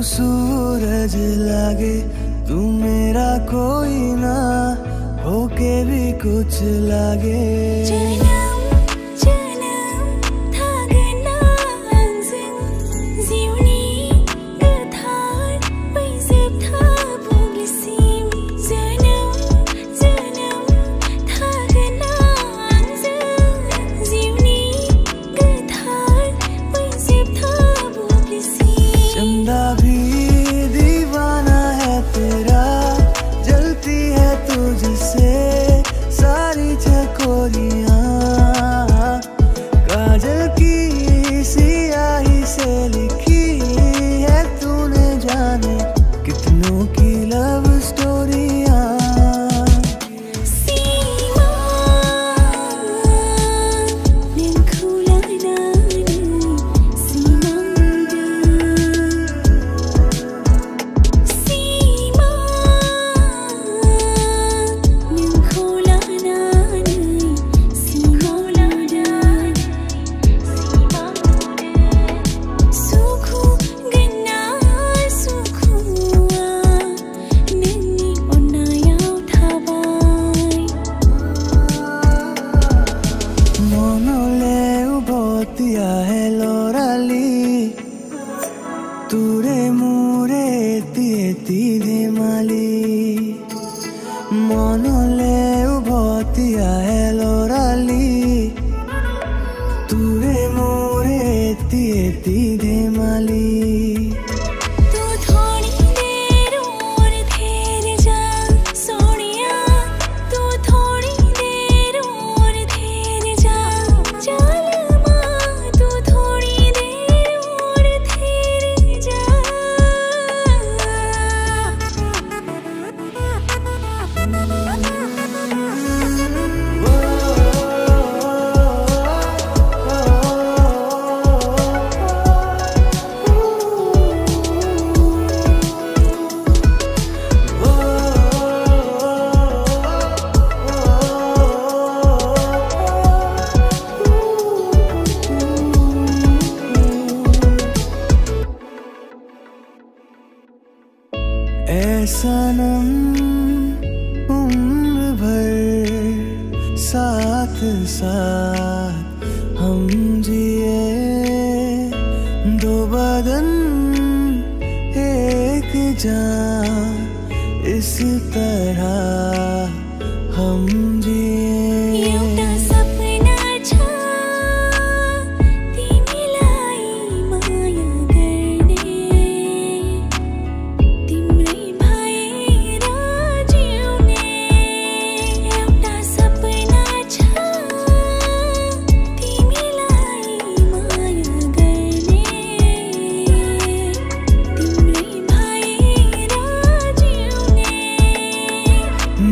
सूरज लागे तू मेरा कोई ना होके भी कुछ लागे। तुरे मुरे तिये माली मनले उभतिया हेलोराली तुरे मुरे तिये माली। सनम उम्र भर साथ साथ हम जिए, दो बदन एक जान इस तरह हम जिए।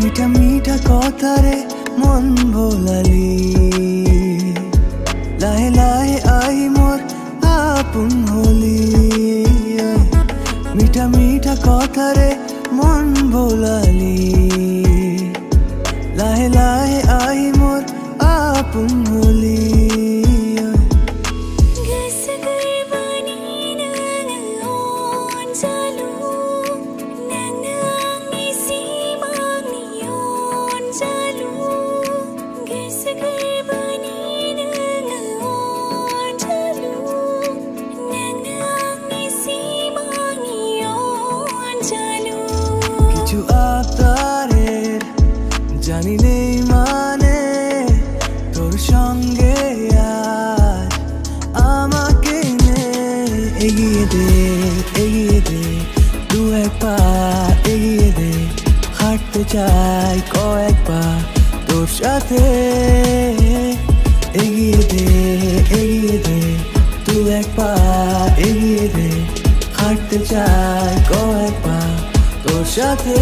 मीठा मीठा कथारे मन भोलाली लाहे लाहे आई मोर आपुन होली। मीठा मीठा कथारे मन भोलाली लाहे लाहे आई मोर आपुन होली। জানি নেই মানে তোর সঙ্গে আজ আমাকে নে এগিয়ে দে দু এক পা এগিয়ে দে হাঁটতে চাই কয়েক পা তোর সাথে। এগিয়ে দে দু এক পা এগিয়ে দে হাঁটতে চাই কয়েক পা তোর সাথে।